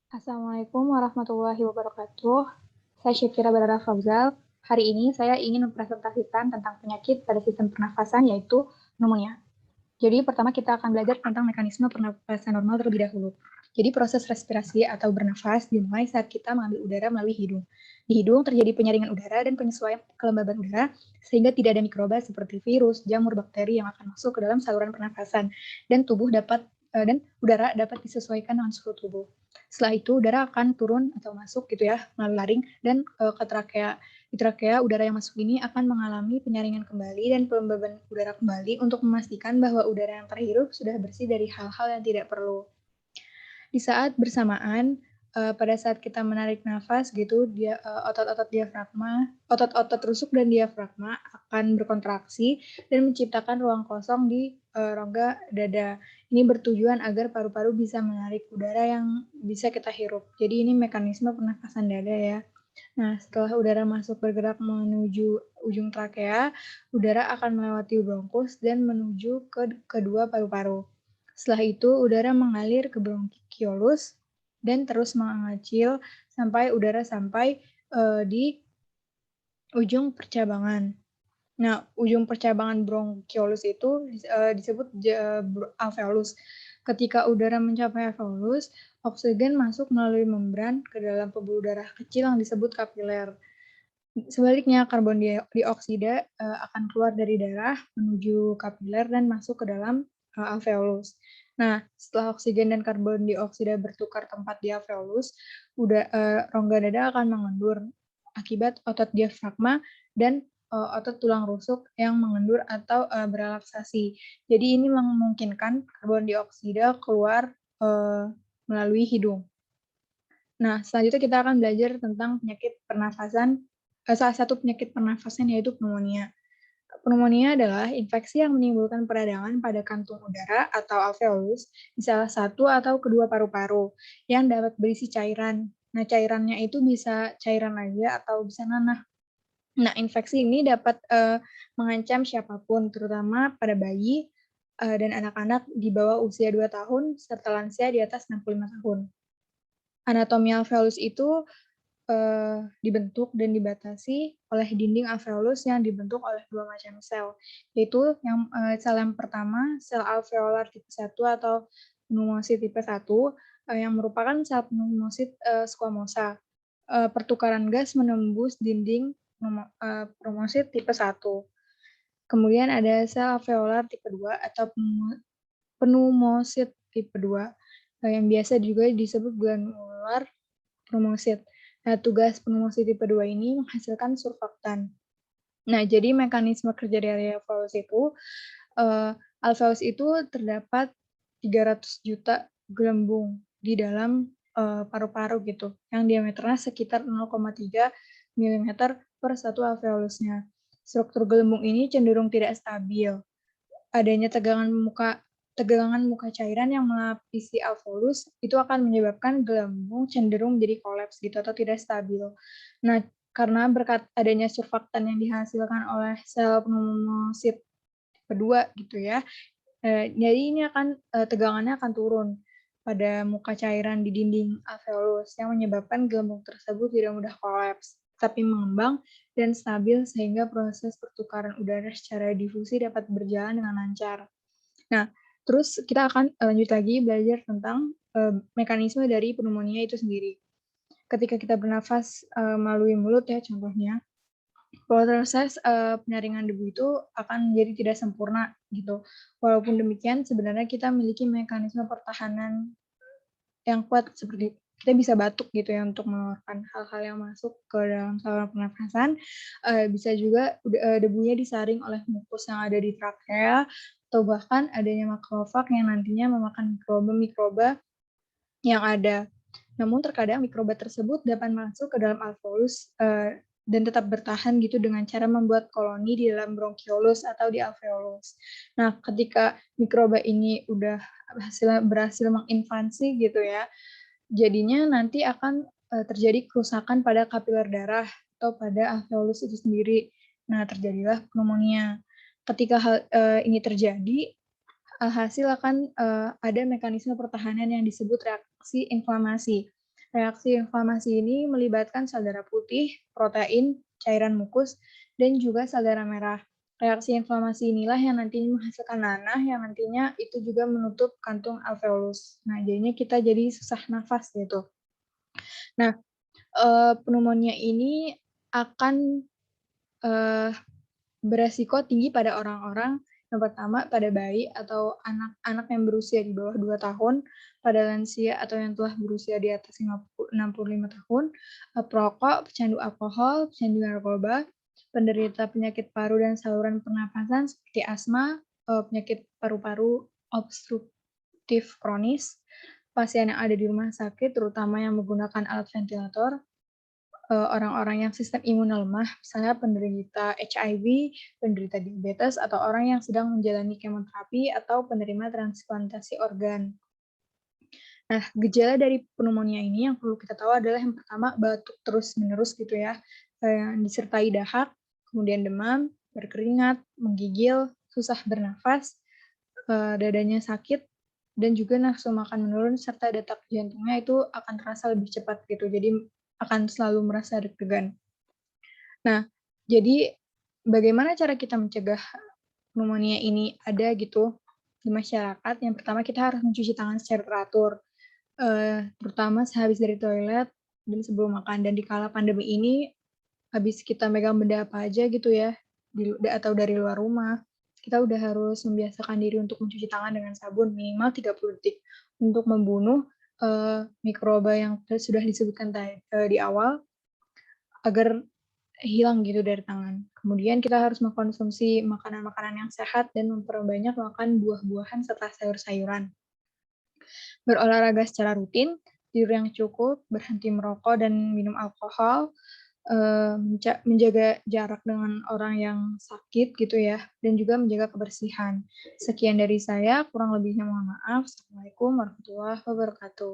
Assalamualaikum warahmatullahi wabarakatuh. Saya Syakira Barara Fauzal. Hari ini saya ingin mempresentasikan tentang penyakit pada sistem pernafasan yaitu pneumonia. Jadi pertama kita akan belajar tentang mekanisme pernafasan normal terlebih dahulu. Jadi proses respirasi atau bernafas dimulai saat kita mengambil udara melalui hidung. Di hidung terjadi penyaringan udara dan penyesuaian kelembaban udara sehingga tidak ada mikroba seperti virus, jamur, bakteri yang akan masuk ke dalam saluran pernafasan dan dan udara dapat disesuaikan dengan suhu tubuh. Setelah itu udara akan turun atau masuk gitu ya melalui laring dan ke trakea. Di trakea udara yang masuk ini akan mengalami penyaringan kembali dan pelembaban udara kembali untuk memastikan bahwa udara yang terhirup sudah bersih dari hal-hal yang tidak perlu. Di saat bersamaan pada saat kita menarik nafas gitu, otot-otot diafragma, otot-otot rusuk dan diafragma akan berkontraksi dan menciptakan ruang kosong di rongga dada. Ini bertujuan agar paru-paru bisa menarik udara yang bisa kita hirup. Jadi ini mekanisme pernafasan dada ya. Nah, setelah udara masuk bergerak menuju ujung trakea, udara akan melewati bronkus dan menuju ke kedua paru-paru. Setelah itu, udara mengalir ke bronkiolus dan terus mengecil sampai udara sampai di ujung percabangan. Nah, ujung percabangan bronkiolus itu disebut alveolus. Ketika udara mencapai alveolus, oksigen masuk melalui membran ke dalam pembuluh darah kecil yang disebut kapiler. Sebaliknya, karbon dioksida akan keluar dari darah menuju kapiler dan masuk ke dalam alveolus. Nah, setelah oksigen dan karbon dioksida bertukar tempat di alveolus, rongga dada akan mengendur akibat otot diafragma dan otot tulang rusuk yang mengendur atau berelaksasi. Jadi ini memungkinkan karbon dioksida keluar melalui hidung. Nah, selanjutnya kita akan belajar tentang penyakit pernafasan. Salah satu penyakit pernafasan yaitu pneumonia. Pneumonia adalah infeksi yang menimbulkan peradangan pada kantung udara atau alveolus di salah satu atau kedua paru-paru yang dapat berisi cairan. Nah, cairannya itu bisa cairan aja atau bisa nanah. Nah, infeksi ini dapat mengancam siapapun, terutama pada bayi dan anak-anak di bawah usia 2 tahun serta lansia di atas 65 tahun. Anatomi alveolus itu dibentuk dan dibatasi oleh dinding alveolus yang dibentuk oleh dua macam sel, yaitu sel yang pertama, sel alveolar tipe 1 atau pneumosit tipe 1, yang merupakan sel pneumosit squamosa. Pertukaran gas menembus dinding pneumosit tipe 1. Kemudian ada sel alveolar tipe 2 atau pneumosit tipe 2, yang biasa juga disebut granular pneumosit. Nah, tugas pneumosit tipe 2 ini menghasilkan surfaktan. Nah, jadi mekanisme kerja dari alveolus itu terdapat 300 juta gelembung di dalam paru-paru gitu, yang diameternya sekitar 0,3 mm per satu alveolusnya. Struktur gelembung ini cenderung tidak stabil. Adanya tegangan muka cairan yang melapisi alveolus itu akan menyebabkan gelembung cenderung menjadi kolaps gitu atau tidak stabil. Nah, karena berkat adanya surfaktan yang dihasilkan oleh sel pneumosit tipe 2 gitu ya. Jadi ini tegangannya akan turun pada muka cairan di dinding alveolus yang menyebabkan gelembung tersebut tidak mudah kolaps, tapi mengembang dan stabil sehingga proses pertukaran udara secara difusi dapat berjalan dengan lancar. Nah, terus kita akan lanjut lagi belajar tentang mekanisme dari pneumonia itu sendiri. Ketika kita bernafas melalui mulut ya contohnya, proses penyaringan debu itu akan menjadi tidak sempurna gitu. Walaupun demikian, sebenarnya kita memiliki mekanisme pertahanan yang kuat seperti kita bisa batuk gitu ya untuk mengeluarkan hal-hal yang masuk ke dalam saluran pernafasan. Bisa juga debunya disaring oleh mukus yang ada di trakea atau bahkan adanya makrofag yang nantinya memakan mikroba-mikroba yang ada. Namun terkadang mikroba tersebut dapat masuk ke dalam alveolus dan tetap bertahan gitu dengan cara membuat koloni di dalam bronkiolus atau di alveolus. Nah, ketika mikroba ini udah berhasil menginvasi gitu ya, jadinya nanti akan terjadi kerusakan pada kapiler darah atau pada alveolus itu sendiri. Nah, terjadilah pneumonia. Ketika hal ini terjadi, alhasil akan ada mekanisme pertahanan yang disebut reaksi inflamasi. Reaksi inflamasi ini melibatkan sel darah putih, protein, cairan mukus, dan juga sel darah merah. Reaksi inflamasi inilah yang nantinya menghasilkan nanah, yang nantinya itu juga menutup kantung alveolus. Nah, jadinya kita jadi susah nafas gitu. Nah, pneumonia ini akan beresiko tinggi pada orang-orang yang pertama pada bayi atau anak-anak yang berusia di bawah 2 tahun, pada lansia atau yang telah berusia di atas 65 tahun, perokok, pecandu alkohol, pecandu narkoba, penderita penyakit paru dan saluran pernapasan seperti asma, penyakit paru-paru obstruktif kronis, pasien yang ada di rumah sakit terutama yang menggunakan alat ventilator, orang-orang yang sistem imunnya lemah, misalnya penderita HIV, penderita diabetes, atau orang yang sedang menjalani kemoterapi atau penerima transplantasi organ. Nah, gejala dari pneumonia ini yang perlu kita tahu adalah yang pertama batuk terus-menerus gitu ya, yang disertai dahak, kemudian demam, berkeringat, menggigil, susah bernafas, dadanya sakit, dan juga nafsu makan menurun serta detak jantungnya itu akan terasa lebih cepat gitu. Jadi akan selalu merasa deg-degan. Nah, jadi bagaimana cara kita mencegah pneumonia ini ada gitu di masyarakat? Yang pertama kita harus mencuci tangan secara teratur, terutama sehabis dari toilet dan sebelum makan. Dan di kala pandemi ini, habis kita megang benda apa aja gitu ya, atau dari luar rumah, kita udah harus membiasakan diri untuk mencuci tangan dengan sabun minimal 30 detik untuk membunuh mikroba yang sudah disebutkan di awal agar hilang gitu dari tangan. Kemudian kita harus mengkonsumsi makanan-makanan yang sehat dan memperbanyak makan buah-buahan serta sayur-sayuran. Berolahraga secara rutin, tidur yang cukup, berhenti merokok dan minum alkohol, menjaga jarak dengan orang yang sakit gitu ya, dan juga menjaga kebersihan. Sekian dari saya, kurang lebihnya mohon maaf. Assalamualaikum warahmatullahi wabarakatuh.